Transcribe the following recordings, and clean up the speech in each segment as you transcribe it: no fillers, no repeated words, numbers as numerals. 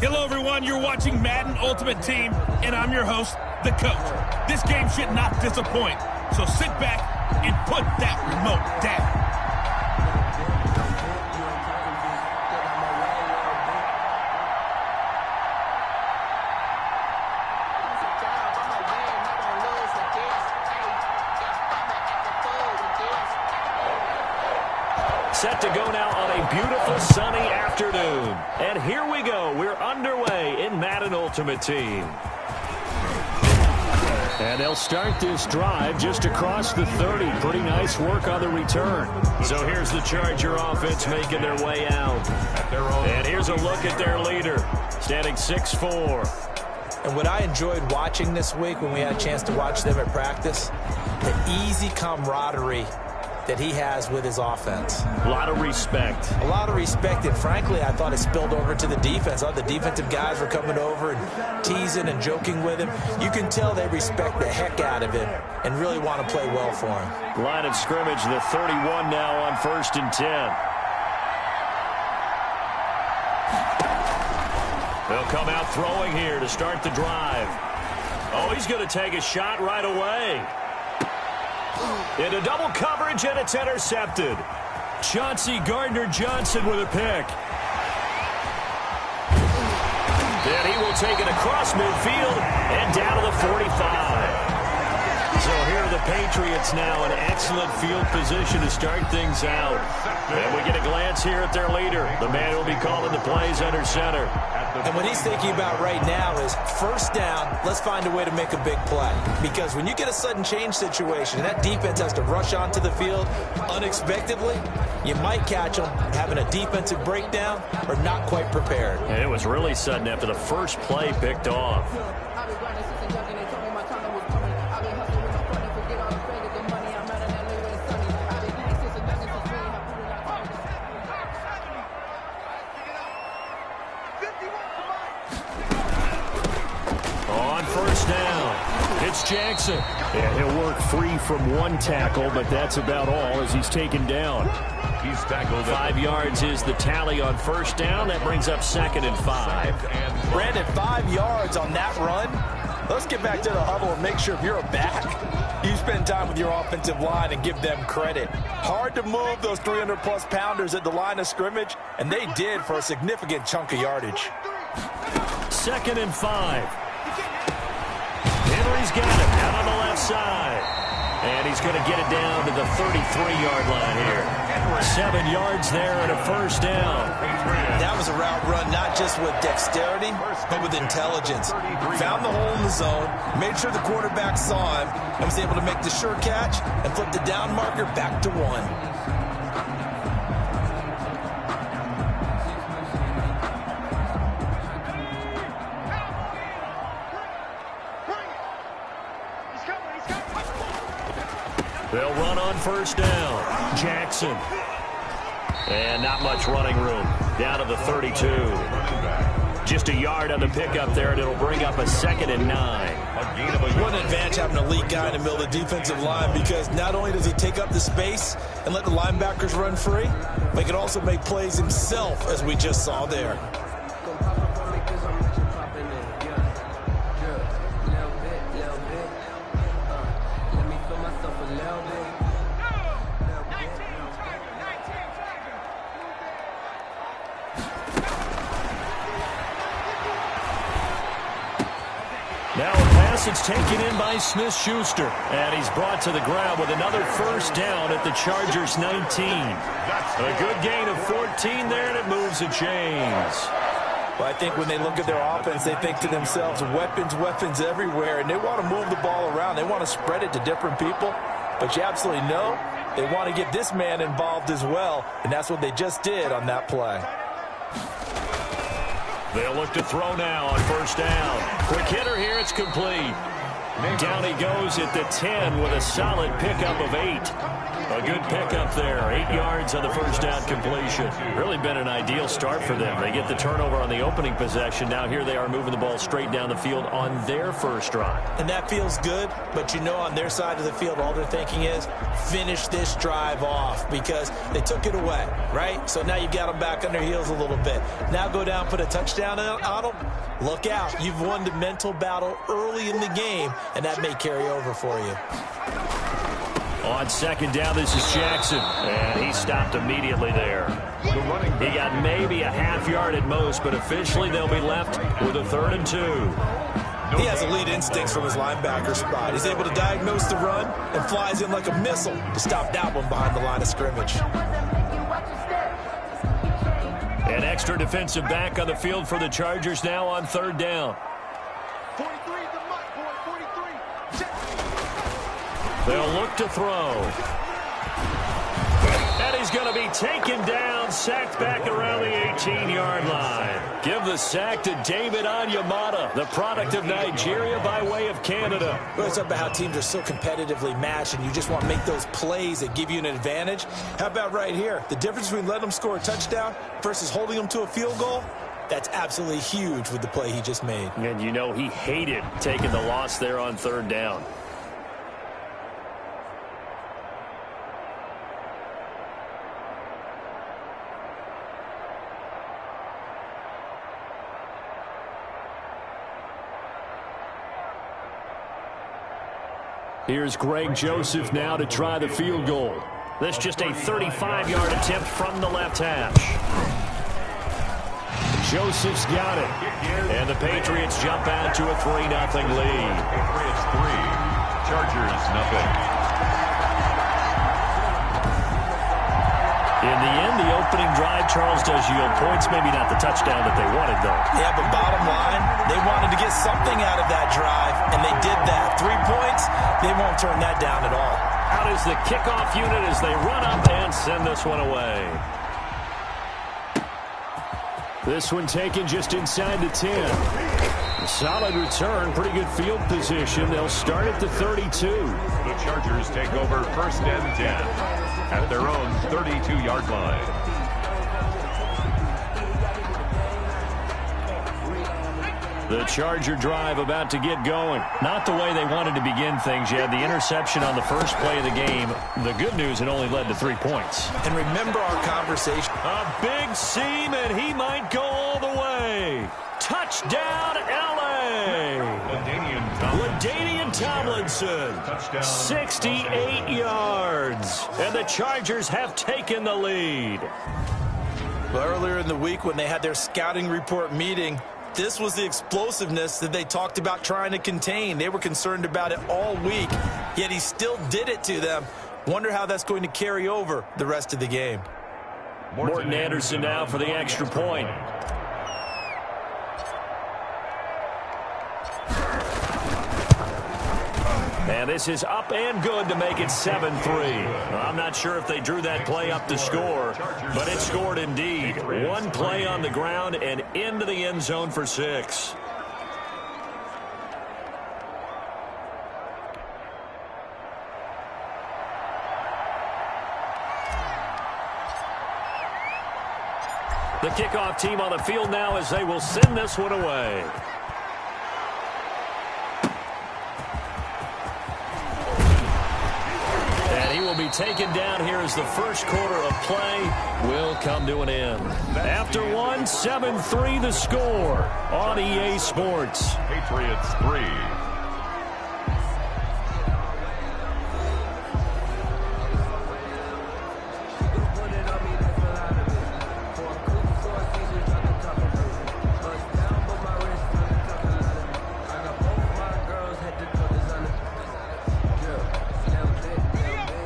Hello, everyone. You're watching Madden Ultimate Team, and I'm your host, the coach. This game should not disappoint, so sit back and put that remote down. Set to go now on a beautiful sunny afternoon. And here we go. We're underway in Madden Ultimate Team. And they'll start this drive just across the 30. Pretty nice work on the return. So here's the Charger offense making their way out. And here's a look at their leader, standing 6'4". And what I enjoyed watching this week when we had a chance to watch them at practice, the easy camaraderie that he has with his offense. A lot of respect. A lot of respect, and frankly, I thought it spilled over to the defense. All the defensive guys were coming over and teasing and joking with him. You can tell they respect the heck out of him and really want to play well for him. Line of scrimmage, the 31 now on 1st and 10. They'll come out throwing here to start the drive. Oh, he's going to take a shot right away. Into double coverage, and it's intercepted. Chauncey Gardner-Johnson with a pick. Then he will take it across midfield and down to the 45. So here are the Patriots now in excellent field position to start things out. And we get a glance here at their leader, the man who will be calling the plays under center. And what he's thinking about right now is first down, let's find a way to make a big play. Because when you get a sudden change situation and that defense has to rush onto the field unexpectedly, you might catch them having a defensive breakdown or not quite prepared. And it was really sudden after the first play picked off. It's Jackson. Yeah, he'll work free from one tackle, but that's about all as he's taken down. He's tackled. 5 yards is the tally on first down. That brings up 2nd and 5. Brandon, 5 yards on that run. Let's get back to the huddle and make sure if you're a back, you spend time with your offensive line and give them credit. Hard to move those 300-plus pounders at the line of scrimmage, and they did for a significant chunk of yardage. 2nd and 5. Henry's got it out on the left side. And he's going to get it down to the 33-yard line here. 7 yards there and a first down. That was a route run not just with dexterity, but with intelligence. Found the hole in the zone, made sure the quarterback saw him, and was able to make the sure catch and flip the down marker back to 1. They'll run on first down. Jackson. And not much running room. Down to the 32. Just a yard on the pickup there, and it'll bring up a 2nd and 9. What an advantage having an elite guy in the middle of the defensive line, because not only does he take up the space and let the linebackers run free, but he can also make plays himself, as we just saw there. Now a pass that's taken in by Smith-Schuster. And he's brought to the ground with another first down at the Chargers' 19. A good gain of 14 there, and it moves the chains. Well, I think when they look at their offense, they think to themselves, weapons, weapons everywhere, and they want to move the ball around. They want to spread it to different people. But you absolutely know they want to get this man involved as well, and that's what they just did on that play. They'll look to throw now on first down. Quick hitter here, it's complete. Down he goes at the 10 with a solid pickup of 8. A good pickup there. 8 yards on the first down completion. Really been an ideal start for them. They get the turnover on the opening possession. Now here they are moving the ball straight down the field on their first drive. And that feels good, but you know on their side of the field, all they're thinking is finish this drive off because they took it away, right? So now you've got them back on their heels a little bit. Now go down, put a touchdown on them. Look out. You've won the mental battle early in the game, and that may carry over for you. On second down, this is Jackson, and he stopped immediately there. He got maybe a half yard at most, but officially they'll be left with a 3rd and 2. He has elite instincts from his linebacker spot. He's able to diagnose the run and flies in like a missile to stop that one behind the line of scrimmage. An extra defensive back on the field for the Chargers now on 3rd down. 43, the mutt boy, 43. They'll look to throw. And he's going to be taken down, sacked back around the 18-yard line. Give the sack to David Onyemata, the product of Nigeria by way of Canada. Well, it's about how teams are so competitively matched, and you just want to make those plays that give you an advantage. How about right here? The difference between letting them score a touchdown versus holding them to a field goal? That's absolutely huge with the play he just made. And you know he hated taking the loss there on 3rd down. Here's Greg Joseph now to try the field goal. This just a 35-yard attempt from the left hash. Joseph's got it. And the Patriots jump out to a 3-0 lead. Patriots 3, Chargers nothing. In the end, the opening drive, Charles, does yield points. Maybe not the touchdown that they wanted, though. Yeah, but bottom line, they wanted to get something out of that drive, and they did that. 3 points, they won't turn that down at all. Out is the kickoff unit as they run up and send this one away. This one taken just inside the 10. A solid return, pretty good field position. They'll start at the 32. The Chargers take over 1st and 10 at their own 32-yard line. The Charger drive about to get going. Not the way they wanted to begin things. You had the interception on the first play of the game. The good news, it only led to 3 points. And remember our conversation. A big seam, and he might go all the way. Touchdown, L.A. LaDainian Tomlinson. 68 yards. And the Chargers have taken the lead. Well, earlier in the week when they had their scouting report meeting, this was the explosiveness that they talked about trying to contain. They were concerned about it all week, yet he still did it to them. Wonder how that's going to carry over the rest of the game. Morton Anderson now for the extra point. And this is up and good to make it 7-3. I'm not sure if they drew that play up to score, but it scored indeed. 1 play on the ground and into the end zone for 6. The kickoff team on the field now as they will send this one away. And he will be taken down here as the first quarter of play will come to an end. After one, 7-3 the score on EA Sports. Patriots 3.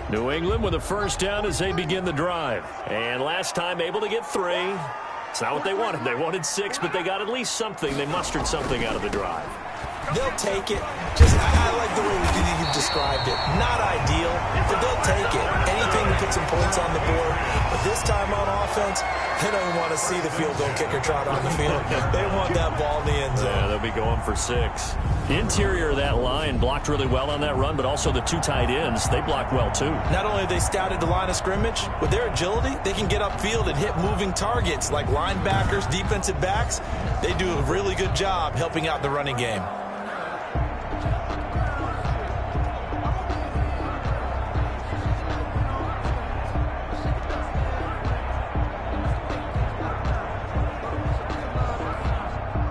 New England with a first down as they begin the drive. And last time able to get 3. It's not what they wanted. They wanted 6, but they got at least something. They mustered something out of the drive. They'll take it. I like the way you've described it. Not ideal, but they'll take it. Anything to put some points on the board. But this time on offense, They don't even want to see the field goal kicker trot on the field. They want that ball in the end zone. Yeah, they'll be going for 6. The interior of that line blocked really well on that run, but also the 2 tight ends, they blocked well too. Not only have they scouted the line of scrimmage, with their agility, they can get upfield and hit moving targets like linebackers, defensive backs. They do a really good job helping out the running game.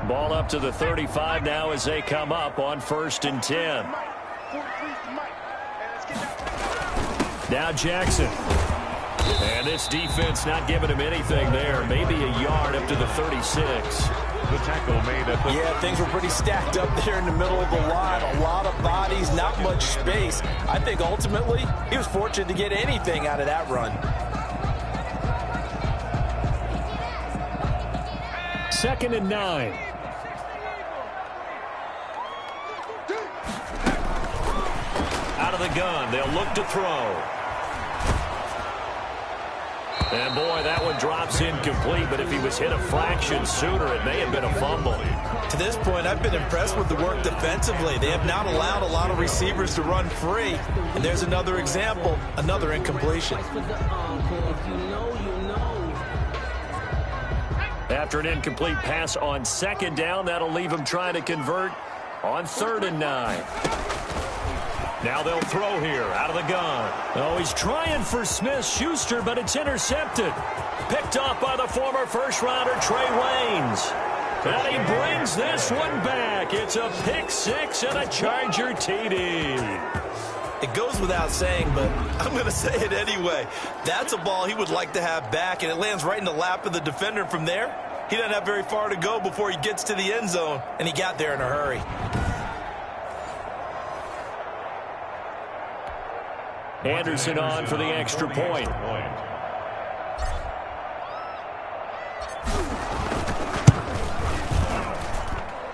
Ball up to the 35 now as they come up on 1st and 10. Now Jackson. And this defense not giving him anything there. Maybe a yard up to the 36. The tackle made at the... Yeah, things were pretty stacked up there in the middle of the line. A lot of bodies, not much space. I think ultimately he was fortunate to get anything out of that run. 2nd and 9. Out of the gun, they'll look to throw. And boy, that one drops incomplete, but if he was hit a fraction sooner, it may have been a fumble. To this point, I've been impressed with the work defensively. They have not allowed a lot of receivers to run free. And there's another example, another incompletion. After an incomplete pass on 2nd down, that'll leave him trying to convert on 3rd and 9. Now they'll throw here out of the gun. Oh, he's trying for Smith-Schuster, but it's intercepted. Picked off by the former first-rounder Trey Waynes. And he brings this one back. It's a pick 6 and a Charger TD. It goes without saying, but I'm going to say it anyway. That's a ball he would like to have back, and it lands right in the lap of the defender. From there, he doesn't have very far to go before he gets to the end zone, and he got there in a hurry. Anderson on for the extra point.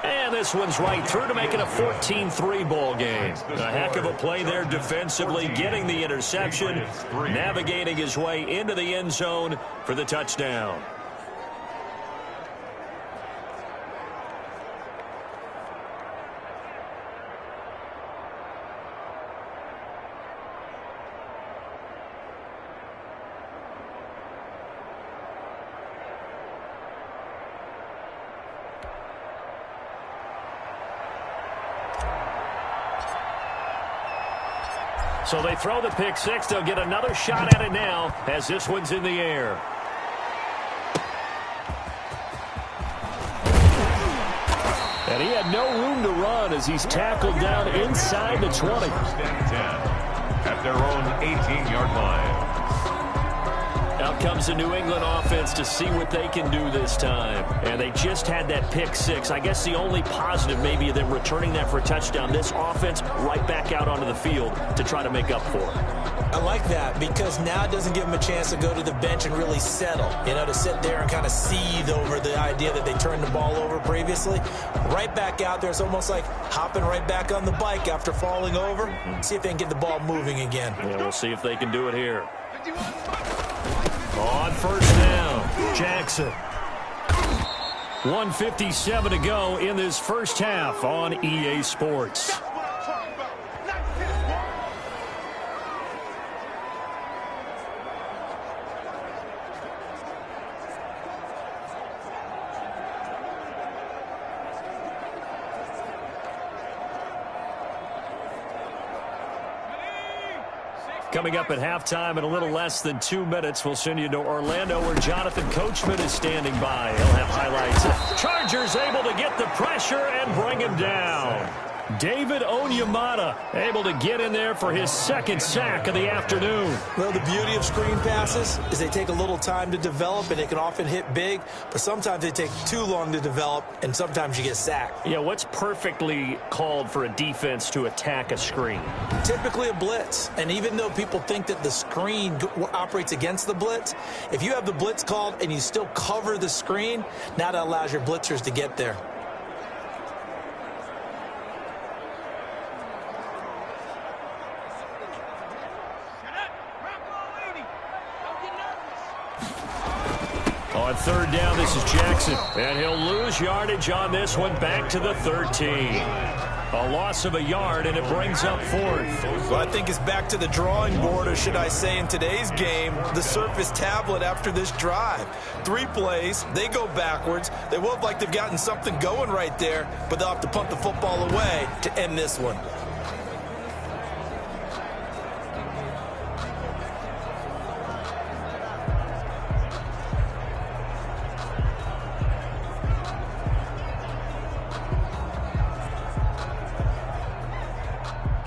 And this one's right through to make it a 14-3 ball game. A heck of a play there defensively, getting the interception, navigating his way into the end zone for the touchdown. So they throw the pick 6. They'll get another shot at it now as this one's in the air. And he had no room to run as he's tackled down inside the 20. 1st and 10 at their own 18-yard line. Out comes the New England offense to see what they can do this time. And they just had that pick 6. I guess the only positive maybe of them returning that for a touchdown. This offense right back out onto the field to try to make up for it. I like that because now it doesn't give them a chance to go to the bench and really settle. You know, to sit there and kind of seethe over the idea that they turned the ball over previously. Right back out there. It's almost like hopping right back on the bike after falling over. See if they can get the ball moving again. Yeah, we'll see if they can do it here. On 1st down, Jackson. 1:57 to go in this first half on EA Sports. Coming up at halftime in a little less than 2 minutes, we'll send you to Orlando where Jonathan Coachman is standing by. He'll have highlights. Chargers able to get the pressure and bring him down. David Onyemata able to get in there for his 2nd sack of the afternoon. Well, the beauty of screen passes is they take a little time to develop, and they can often hit big, but sometimes they take too long to develop, and sometimes you get sacked. Yeah, what's perfectly called for a defense to attack a screen? Typically a blitz, and even though people think that the screen operates against the blitz, if you have the blitz called and you still cover the screen, now that allows your blitzers to get there. On third down, this is Jackson. And he'll lose yardage on this one, back to the 13. A loss of a yard, and it brings up fourth. Well, I think it's back to the drawing board, or should I say in today's game, the Surface tablet after this drive. 3 plays, they go backwards. They look like they've gotten something going right there, but they'll have to punt the football away to end this one.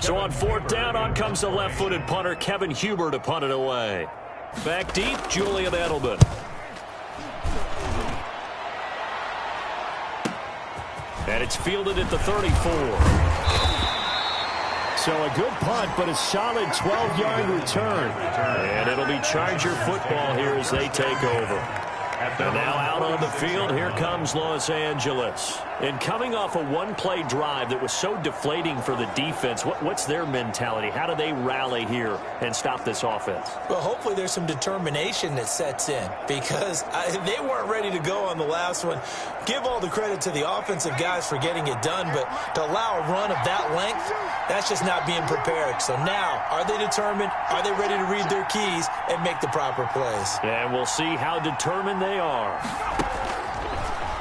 So on fourth down, on comes the left-footed punter, Kevin Huber, to punt it away. Back deep, Julian Edelman. And it's fielded at the 34. So a good punt, but a solid 12-yard return. And it'll be Charger football here as they take over. And now out on the field, here comes Los Angeles. And coming off a one-play drive that was so deflating for the defense, what's their mentality? How do they rally here and stop this offense? Well, hopefully there's some determination that sets in, because they weren't ready to go on the last one. Give all the credit to the offensive guys for getting it done, but to allow a run of that length, that's just not being prepared. So now, are they determined? Are they ready to read their keys and make the proper plays? And we'll see how determined they are.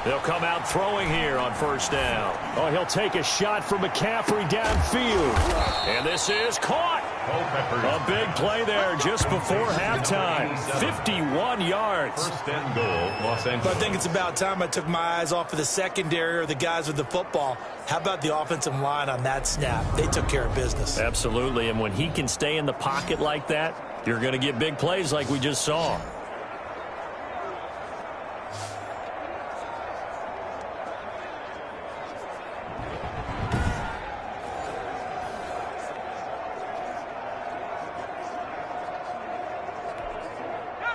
They'll come out throwing here on first down. Oh, he'll take a shot from McCaffrey downfield. And this is caught. A big play there just before halftime. 51 yards. First and goal, Los Angeles. But I think it's about time I took my eyes off of the secondary or the guys with the football. How about the offensive line on that snap? They took care of business. Absolutely, and when he can stay in the pocket like that, you're going to get big plays like we just saw.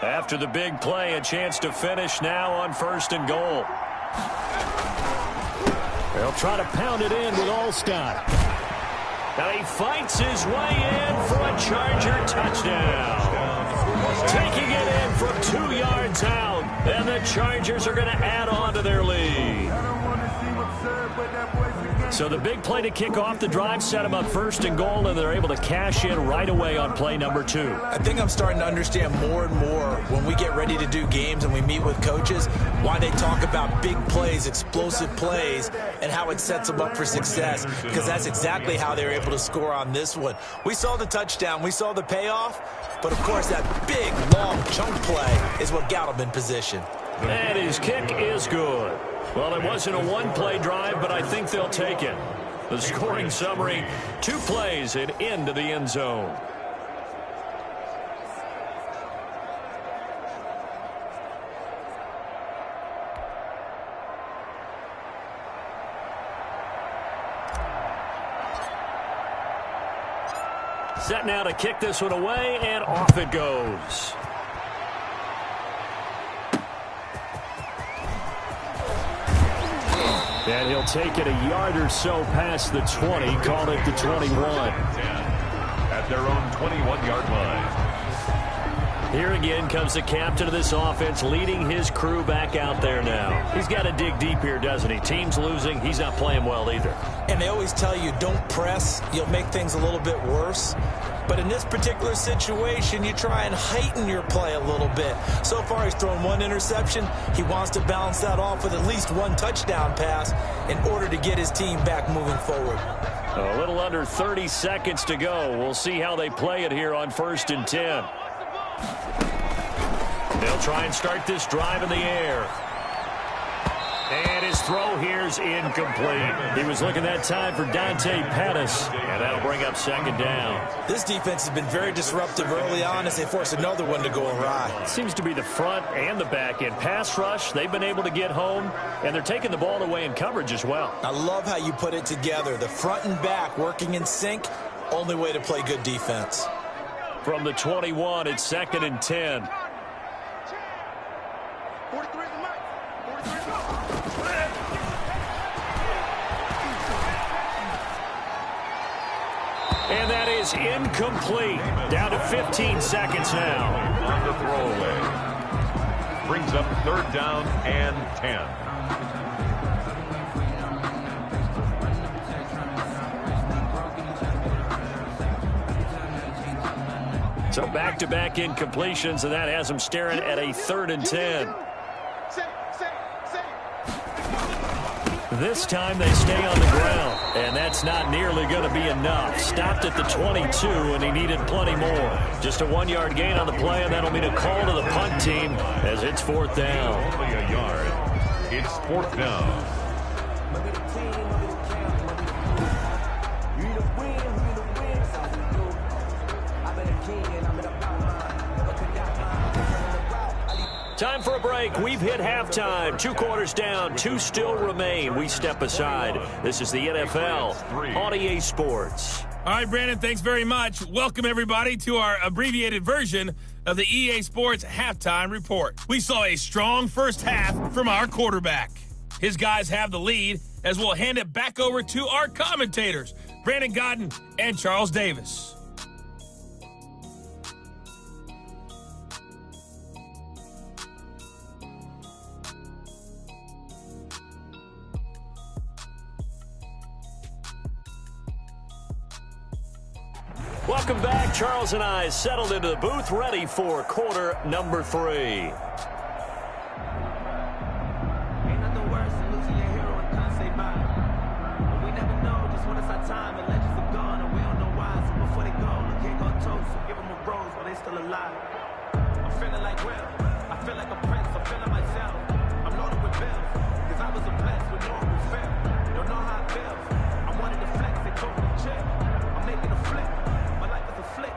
After the big play, a chance to finish now on first and goal. They'll try to pound it in with Allstott. Now he fights his way in for a Charger touchdown. Taking it in from 2 yards out, and the Chargers are going to add on to their lead. So the big play to kick off the drive set them up first and goal, and they're able to cash in right away on play number 2. I think I'm starting to understand more and more when we get ready to do games and we meet with coaches why they talk about big plays, explosive plays, and how it sets them up for success, because that's exactly how they were able to score on this one. We saw the touchdown. We saw the payoff, but, of course, that big, long chunk play is what got them in position. And his kick is good. Well, it wasn't a one-play drive, but I think they'll take it. The scoring summary, 2 plays and into the end zone. Set now to kick this one away, and off it goes. And he'll take it a yard or so past the 20, call it the 21. At their own 21-yard line. Here again comes the captain of this offense, leading his crew back out there now. He's got to dig deep here, doesn't he? Team's losing. He's not playing well either. And they always tell you, don't press. You'll make things a little bit worse. But in this particular situation, you try and heighten your play a little bit. So far, he's thrown 1 interception. He wants to balance that off with at least 1 touchdown pass in order to get his team back moving forward. A little under 30 seconds to go. We'll see how they play it here on first and 10. They'll try and start this drive in the air. And his throw here's incomplete. He was looking that time for Dante Pettis, and that'll bring up second down. This defense has been very disruptive early on as they force another one to go awry. Seems to be the front and the back end. Pass rush, they've been able to get home, and they're taking the ball away in coverage as well. I love how you put it together. The front and back working in sync, only way to play good defense. From the 21, it's second and 10. 43 in the mic. 43 go. And that is incomplete. Down to 15 seconds now. On the throwaway. brings up 3rd down and 10. So back-to-back incompletions, and that has him staring at a 3rd and 10. This time they stay on the ground, and that's not nearly going to be enough. Stopped at the 22, and he needed plenty more. Just a 1-yard gain on the play, and that'll mean a call to the punt team as it's 4th down. Only a yard. It's 4th down. Time for a break. We've hit halftime. 2 quarters down. 2 still remain. We step aside. This is the NFL on EA Sports. All right, Brandon, thanks very much. Welcome, everybody, to our abbreviated version of the EA Sports Halftime Report. We saw a strong first half from our quarterback. His guys have the lead as we'll hand it back over to our commentators, Brandon Godden and Charles Davis. Welcome back. Charles and I settled into the booth, ready for quarter number 3. Ain't nothing worse than losing your hero and can't say bye. But we never know just when it's our time and legends are gone and we don't know why. So before they go, look here, go toast. So give them a rose while they still alive. I'm feeling like Will. I feel like a prince. I'm feeling myself. I'm loaded with bills. Cause I was a blessed with no one will fail. Don't know how it feels. I wanted to flex. They told me to chill. I'm making a flip. My life is a flick.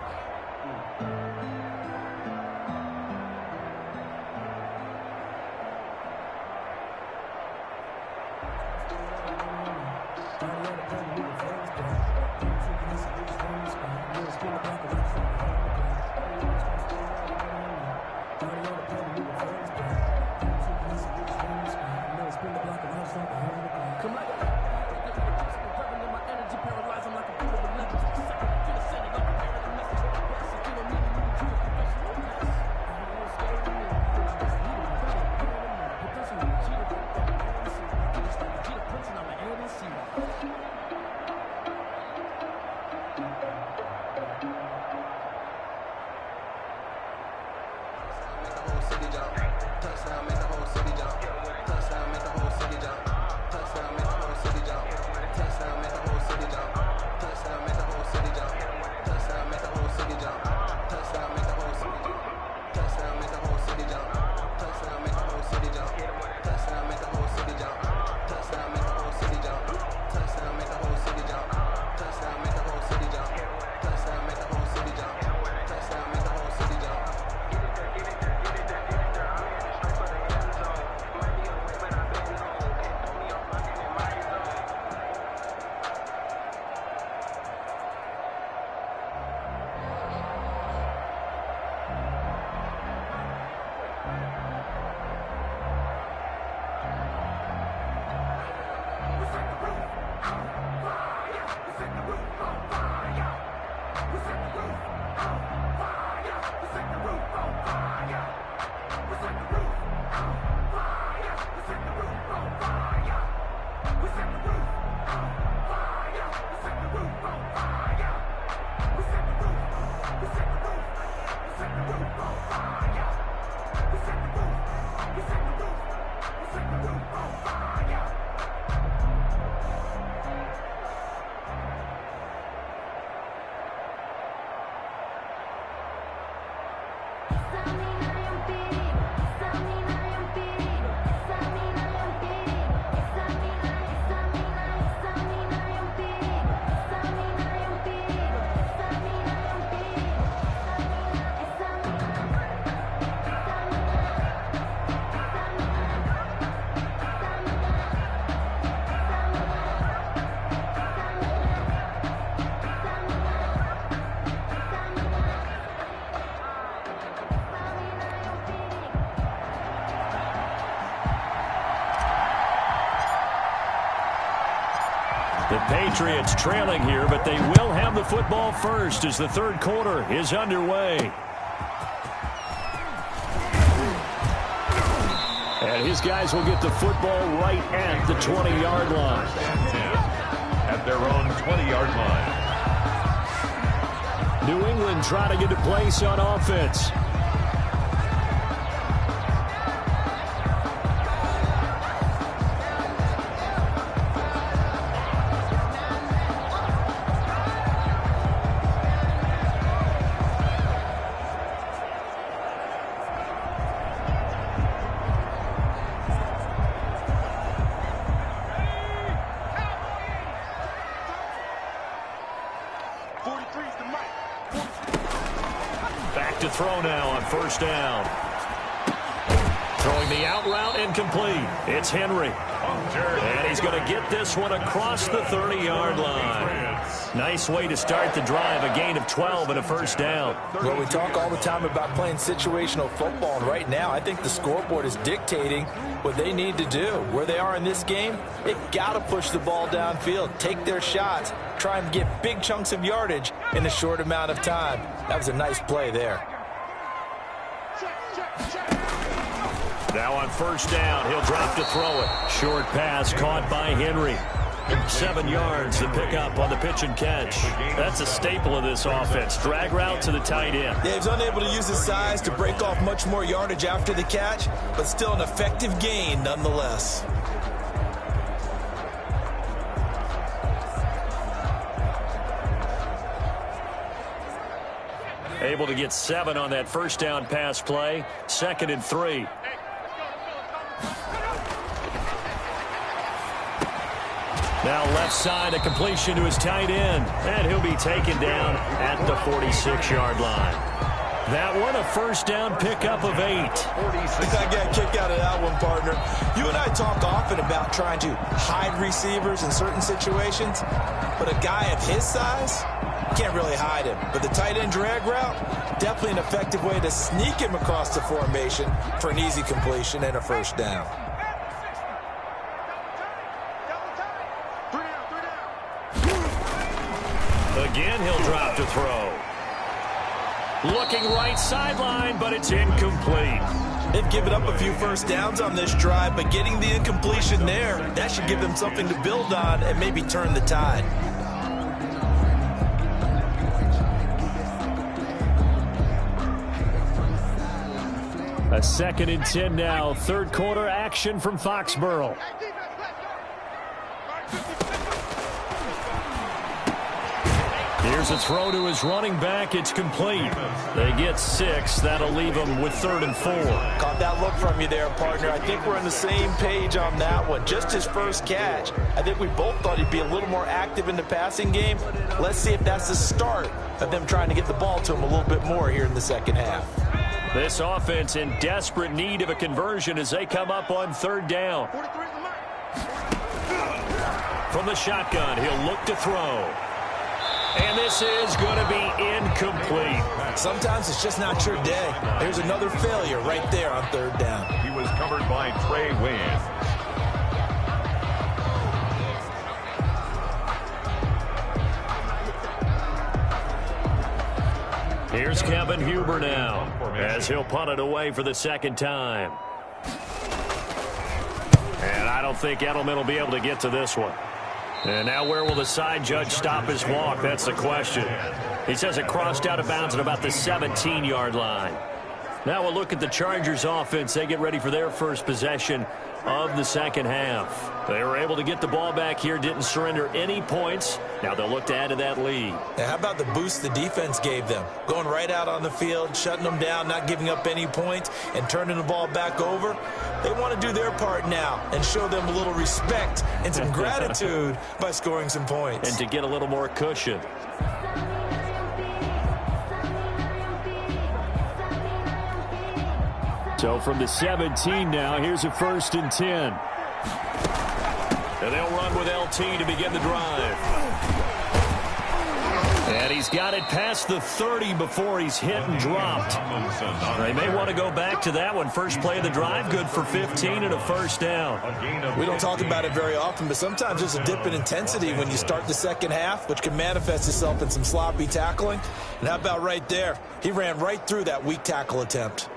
The Patriots trailing here, but they will have the football first as the 3rd quarter is underway. And his guys will get the football right at the 20-yard line. At their own 20-yard line. New England trying to get a place on offense. Back to throw now on first down. Throwing the out route incomplete. It's Henry. And he's going to get this one across the 30-yard line. Nice way to start the drive. A gain of 12 and a first down. Well, we talk all the time about playing situational football, and right now I think the scoreboard is dictating what they need to do. Where they are in this game, they've got to push the ball downfield, take their shots, try and get big chunks of yardage in a short amount of time. That was a nice play there. Now on first down, he'll drop to throw it. Short pass caught by Henry. 7 yards to pick up on the pitch and catch. That's a staple of this offense. Drag route to the tight end. Yeah, he's unable to use his size to break off much more yardage after the catch, but still an effective gain nonetheless. Able to get 7 on that first down pass play. 2nd and 3. Now left side, a completion to his tight end. And he'll be taken down at the 46-yard line. That one, a first down pickup of 8. I got a kick out of that one, partner. You and I talk often about trying to hide receivers in certain situations, but a guy of his size, can't really hide him. But the tight end drag route, definitely an effective way to sneak him across the formation for an easy completion and a first down. Again, he'll drop to throw. Looking right sideline, but it's incomplete. They've given up a few first downs on this drive, but getting the incompletion there, that should give them something to build on and maybe turn the tide. A 2nd and 10 now. Third quarter action from Foxborough. Here's a throw to his running back. It's complete. They get 6. That'll leave them with 3rd and 4. Caught that look from you there, partner. I think we're on the same page on that one. Just his first catch. I think we both thought he'd be a little more active in the passing game. Let's see if that's the start of them trying to get the ball to him a little bit more here in the second half. This offense in desperate need of a conversion as they come up on 3rd down. From the shotgun, he'll look to throw. And this is going to be incomplete. Sometimes it's just not your day. There's another failure right there on 3rd down. He was covered by Trey Wayne. Here's Kevin Huber now as he'll punt it away for the 2nd time. And I don't think Edelman will be able to get to this one. And now where will the side judge stop his walk? That's the question. He says it crossed out of bounds at about the 17-yard line. Now we'll look at the Chargers offense. They get ready for their first possession of the second half. They were able to get the ball back here, didn't surrender any points. Now they'll look to add to that lead. Now, how about the boost the defense gave them? Going right out on the field, shutting them down, not giving up any points, and turning the ball back over. They want to do their part now and show them a little respect and some gratitude by scoring some points. And to get a little more cushion. So from the 17 now, here's a 1st and 10. And they'll run with LT to begin the drive. And he's got it past the 30 before he's hit and dropped. They may want to go back to that one. First play of the drive, good for 15 and a first down. We don't talk about it very often, but sometimes there's a dip in intensity when you start the second half, which can manifest itself in some sloppy tackling. And how about right there? He ran right through that weak tackle attempt.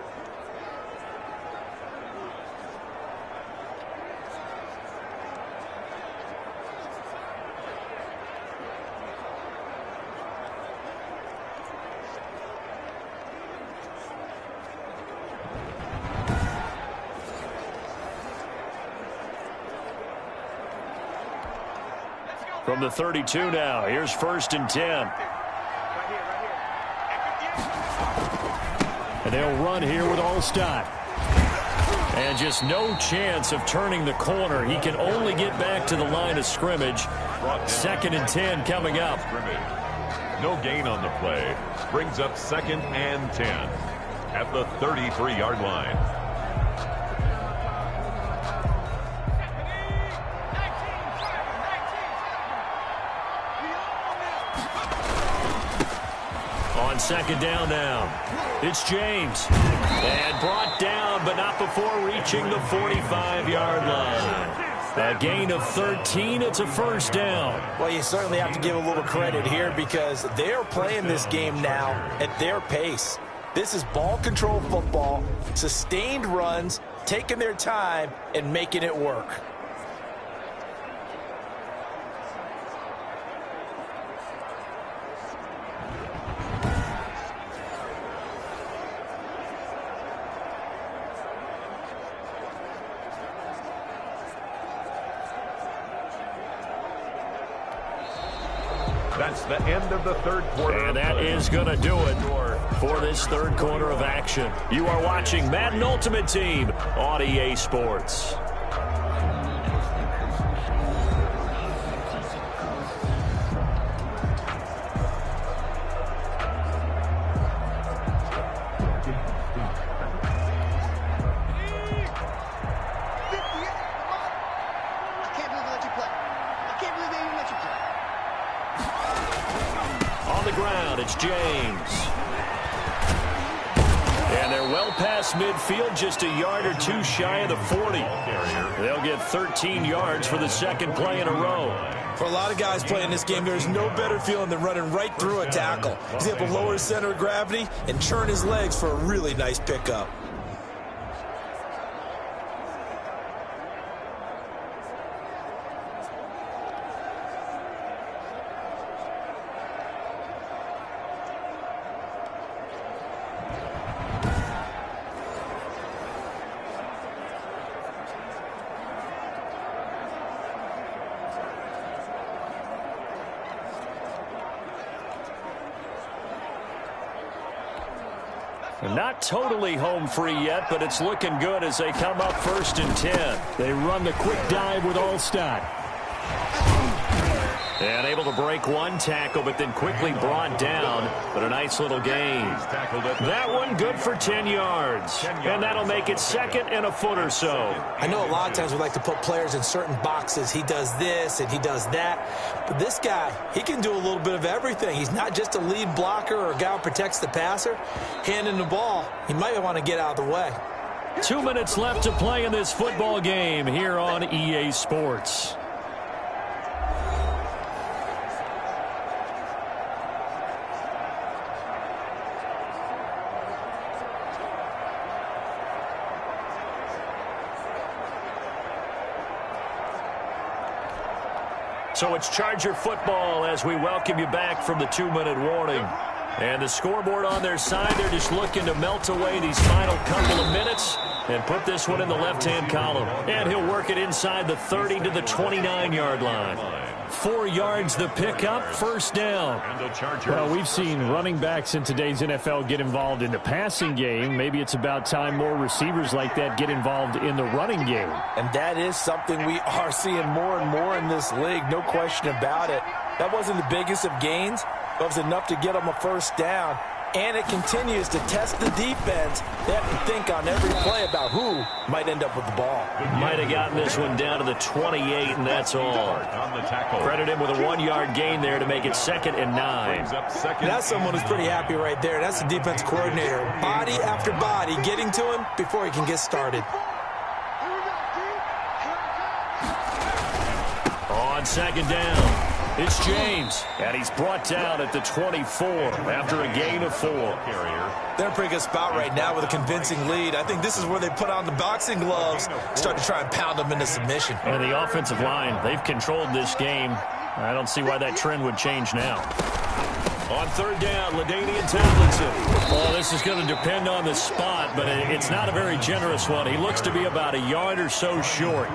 From the 32 now, here's 1st and 10. And they'll run here with Allstott. And just no chance of turning the corner. He can only get back to the line of scrimmage. 2nd and 10 coming up. No gain on the play. Brings up 2nd and 10 at the 33-yard line. On 2nd down now, it's James. And brought down, but not before reaching the 45-yard line. A gain of 13. It's a 1st down. Well, you certainly have to give a little credit here because they're playing this game now at their pace. This is ball control football, sustained runs, taking their time and making it work. That's the end of the 3rd quarter. And that is going to do it for this 3rd quarter of action. You are watching Madden Ultimate Team on EA Sports. James. And they're well past midfield, just a yard or 2 shy of the 40. They'll get 13 yards for the 2nd play in a row. For a lot of guys playing this game, there's no better feeling than running right through a tackle. He's able to lower his center of gravity and churn his legs for a really nice pickup. Not totally home free yet, but it's looking good as they come up 1st and 10. They run the quick dive with Allstott. And able to break one tackle, but then quickly brought down. But a nice little gain. That one good for 10 yards. And that'll make it 2nd and a foot or so. I know a lot of times we like to put players in certain boxes. He does this and he does that. But this guy, he can do a little bit of everything. He's not just a lead blocker or a guy who protects the passer. Handing the ball, he might want to get out of the way. 2 minutes left to play in this football game here on EA Sports. So it's Charger football as we welcome you back from the 2-minute warning. And the scoreboard on their side, they're just looking to melt away these final couple of minutes and put this one in the left-hand column. And he'll work it inside the 30 to the 29-yard line. 4 yards the pickup, 1st down. Well, we've seen running backs in today's NFL get involved in the passing game. Maybe it's about time more receivers like that get involved in the running game. And that is something we are seeing more and more in this league, no question about it. That wasn't the biggest of gains, but it was enough to get them a 1st down. And it continues to test the defense. They have to think on every play about who might end up with the ball. Might have gotten this one down to the 28, and that's all. Credit him with a 1-yard gain there to make it 2nd and 9. That's someone who's pretty happy right there. That's the defense coordinator. Body after body getting to him before he can get started. On 2nd down. It's James, and he's brought down at the 24 after a gain of 4. They're in a pretty good spot right now with a convincing lead. I think this is where they put on the boxing gloves, start to try and pound them into submission. And the offensive line, they've controlled this game. I don't see why that trend would change now. On third down, LaDainian Tomlinson. Oh, this is going to depend on the spot, but it's not a very generous one. He looks to be about a yard or so short.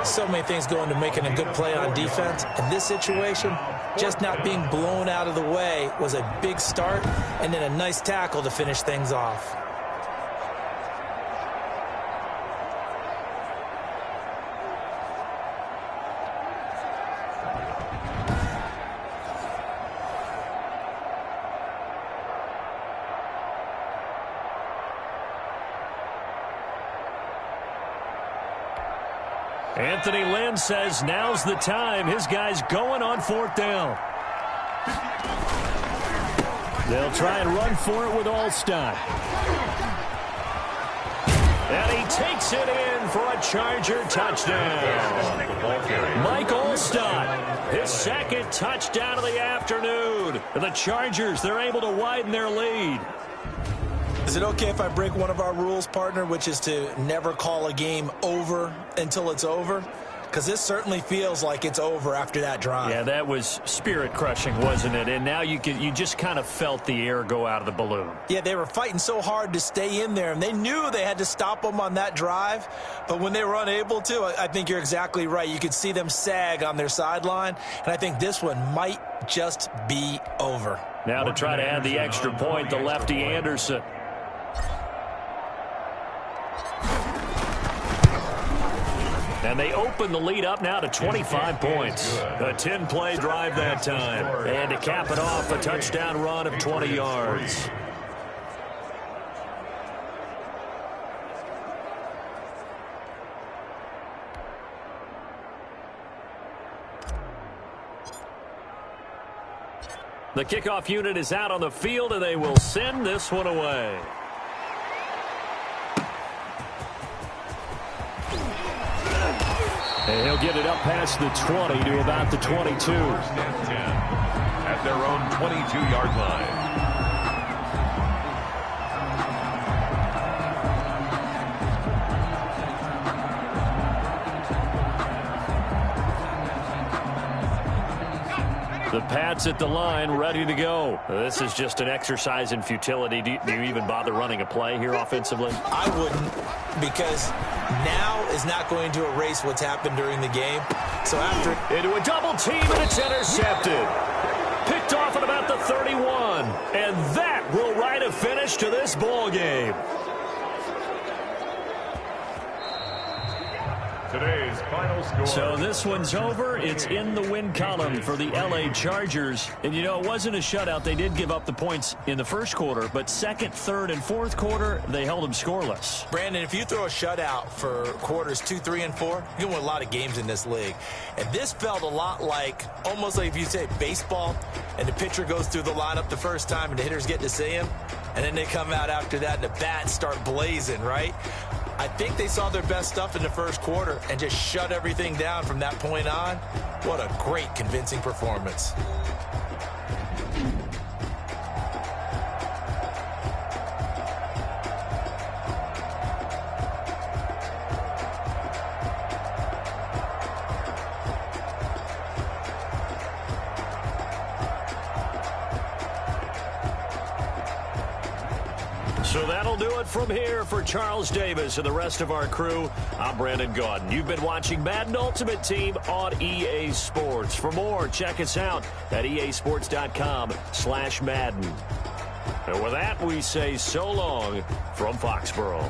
So many things go into making a good play on defense. In this situation, just not being blown out of the way was a big start, and then a nice tackle to finish things off. Anthony Lynn says now's the time. His guy's going on fourth down. They'll try and run for it with Allstott. And he takes it in for a Charger touchdown. Mike Allstott, his second touchdown of the afternoon. The Chargers, they're able to widen their lead. Is it okay if I break one of our rules, partner, which is to never call a game over until it's over? Because this certainly feels like it's over after that drive. Yeah, that was spirit-crushing, wasn't it? And now you just kind of felt the air go out of the balloon. Yeah, they were fighting so hard to stay in there, and they knew they had to stop them on that drive. But when they were unable to, I think you're exactly right. You could see them sag on their sideline, and I think this one might just be over. Now to try to add the extra point, the lefty Anderson. And they open the lead up now to 25 points. A 10-play drive that time. And to cap it off, a touchdown run of 20 yards. The kickoff unit is out on the field, and they will send this one away. And he'll get it up past the 20 to about the 22. At their own 22-yard line. The Pats at the line, ready to go. This is just an exercise in futility. Do you even bother running a play here offensively? I wouldn't, because now is not going to erase what's happened during the game. So after into a double team, and it's intercepted. Picked off at about the 31. And that will write a finish to this ball game. Today's final score. So this one's over. It's in the win column for the L.A. Chargers. And, you know, it wasn't a shutout. They did give up the points in the first quarter, but second, third, and fourth quarter, they held them scoreless. Brandon, if you throw a shutout for quarters 2, 3, and 4, you can win a lot of games in this league. And this felt a lot like, almost like if you say baseball, and the pitcher goes through the lineup the first time, and the hitters get to see him, and then they come out after that, and the bats start blazing, right? I think they saw their best stuff in the first quarter and just shut everything down from that point on. What a great, convincing performance. So that'll do it from here for Charles Davis and the rest of our crew. I'm Brandon Gaudin. You've been watching Madden Ultimate Team on EA Sports. For more, check us out at easports.com/Madden. And with that, we say so long from Foxborough.